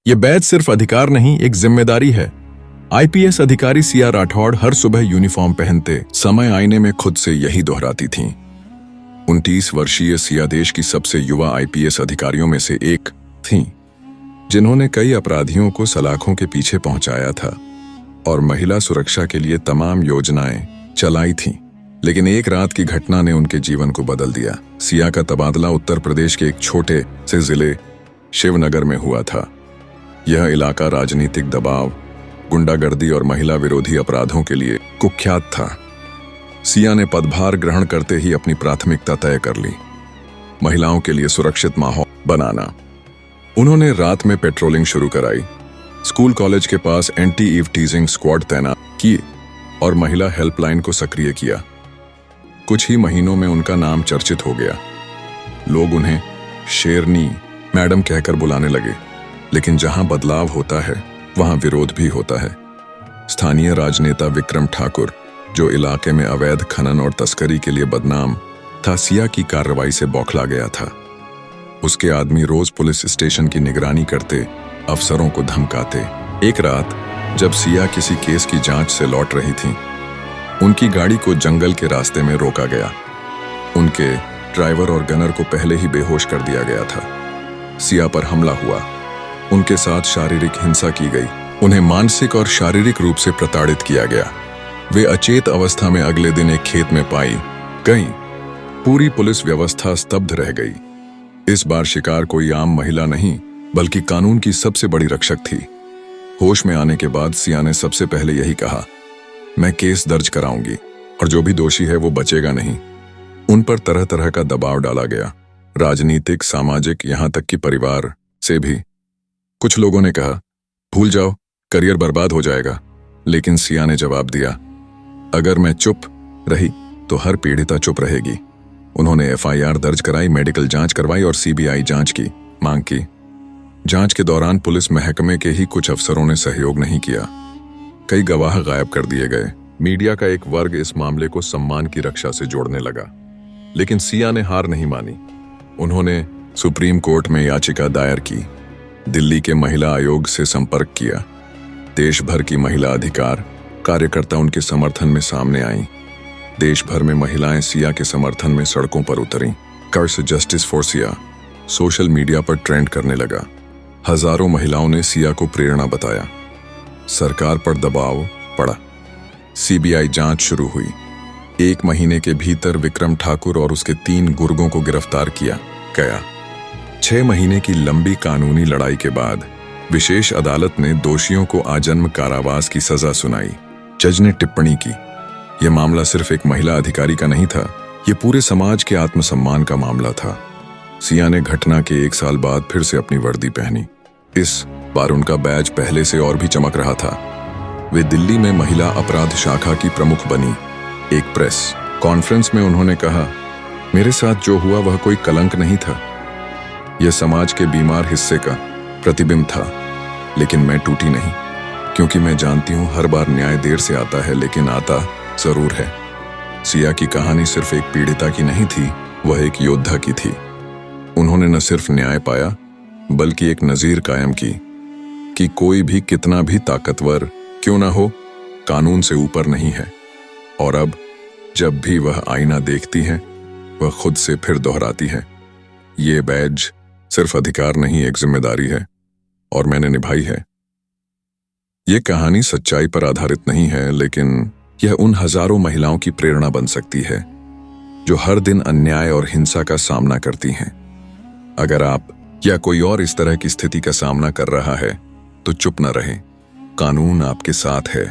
ये बैज सिर्फ अधिकार नहीं, एक जिम्मेदारी है। आईपीएस अधिकारी सिया राठौड़ हर सुबह यूनिफॉर्म पहनते समय आईने में खुद से यही दोहराती थीं। 29 वर्षीय सिया देश की सबसे युवा आईपीएस अधिकारियों में से एक थीं, जिन्होंने कई अपराधियों को सलाखों के पीछे पहुंचाया था और महिला सुरक्षा के लिए तमाम योजनाएं चलाई थीं। लेकिन एक रात की घटना ने उनके जीवन को बदल दिया। सिया का तबादला उत्तर प्रदेश के एक छोटे से जिले शिवनगर में हुआ था। यह इलाका राजनीतिक दबाव, गुंडागर्दी और महिला विरोधी अपराधों के लिए कुख्यात था। सिया ने पदभार ग्रहण करते ही अपनी प्राथमिकता तय कर ली, महिलाओं के लिए सुरक्षित माहौल बनाना। उन्होंने रात में पेट्रोलिंग शुरू कराई, स्कूल कॉलेज के पास एंटी ईव टीजिंग स्क्वाड तैनात किए और महिला हेल्पलाइन को सक्रिय किया। कुछ ही महीनों में उनका नाम चर्चित हो गया। लोग उन्हें शेरनी मैडम कहकर बुलाने लगे। लेकिन जहां बदलाव होता है वहां विरोध भी होता है। स्थानीय राजनेता विक्रम ठाकुर, जो इलाके में अवैध खनन और तस्करी के लिए बदनाम था, सिया की कार्रवाई से बौखला गया था। उसके आदमी रोज पुलिस स्टेशन की निगरानी करते, अफसरों को धमकाते। एक रात जब सिया किसी केस की जांच से लौट रही थीं, उनकी गाड़ी को जंगल के रास्ते में रोका गया। उनके ड्राइवर और गनर को पहले ही बेहोश कर दिया गया था। सिया पर हमला हुआ, उनके साथ शारीरिक हिंसा की गई, उन्हें मानसिक और शारीरिक रूप से प्रताड़ित किया गया। वे अचेत अवस्था में अगले दिन एक खेत में पाई गई। पूरी पुलिस व्यवस्था स्तब्ध रह गई। इस बार शिकार कोई आम महिला नहीं, बल्कि कानून की सबसे बड़ी रक्षक थी। होश में आने के बाद सिया ने सबसे पहले यही कहा, मैं केस दर्ज कराऊंगी और जो भी दोषी है वो बचेगा नहीं। उन पर तरह तरह का दबाव डाला गया, राजनीतिक, सामाजिक, यहां तक कि परिवार से भी। कुछ लोगों ने कहा, भूल जाओ, करियर बर्बाद हो जाएगा। लेकिन सिया ने जवाब दिया, अगर मैं चुप रही तो हर पीड़िता चुप रहेगी। उन्होंने एफआईआर दर्ज कराई, मेडिकल जांच करवाई और सीबीआई जांच की मांग की। जांच के दौरान पुलिस महकमे के ही कुछ अफसरों ने सहयोग नहीं किया। कई गवाह गायब कर दिए गए। मीडिया का एक वर्ग इस मामले को सम्मान की रक्षा से जोड़ने लगा। लेकिन सिया ने हार नहीं मानी। उन्होंने सुप्रीम कोर्ट में याचिका दायर की, दिल्ली के महिला आयोग से संपर्क किया। देश भर की महिला अधिकार कार्यकर्ता उनके समर्थन में सामने आईं। देश भर में महिलाएं सिया के समर्थन में सड़कों पर उतरीं। कर्स justice for Siya social media पर ट्रेंड करने लगा। हजारों महिलाओं ने सिया को प्रेरणा बताया। सरकार पर दबाव पड़ा। सीबीआई जांच शुरू हुई। 1 महीने के भीतर विक्रम ठाकुर और उसके 3 गुर्गों को गिरफ्तार किया गया। 6 महीने की लंबी कानूनी लड़ाई के बाद विशेष अदालत ने दोषियों को आजन्म कारावास की सजा सुनाई। जज ने टिप्पणी की, यह मामला सिर्फ एक महिला अधिकारी का नहीं था, यह पूरे समाज के आत्मसम्मान का मामला था। सिया ने घटना के 1 साल बाद फिर से अपनी वर्दी पहनी। इस बार उनका बैज पहले से और भी चमक रहा था। वे दिल्ली में महिला अपराध शाखा की प्रमुख बनी। एक प्रेस कॉन्फ्रेंस में उन्होंने कहा, मेरे साथ जो हुआ वह कोई कलंक नहीं था, यह समाज के बीमार हिस्से का प्रतिबिंब था। लेकिन मैं टूटी नहीं, क्योंकि मैं जानती हूं हर बार न्याय देर से आता है, लेकिन आता जरूर है। सिया की कहानी सिर्फ एक पीड़िता की नहीं थी, वह एक योद्धा की थी। उन्होंने न सिर्फ न्याय पाया, बल्कि एक नजीर कायम की कि कोई भी कितना भी ताकतवर क्यों ना हो, कानून से ऊपर नहीं है। और अब जब भी वह आईना देखती है, वह खुद से फिर दोहराती है, ये बैज सिर्फ अधिकार नहीं, एक जिम्मेदारी है और मैंने निभाई है। ये कहानी सच्चाई पर आधारित नहीं है, लेकिन यह उन हजारों महिलाओं की प्रेरणा बन सकती है जो हर दिन अन्याय और हिंसा का सामना करती हैं। अगर आप या कोई और इस तरह की स्थिति का सामना कर रहा है तो चुप न रहें, कानून आपके साथ है।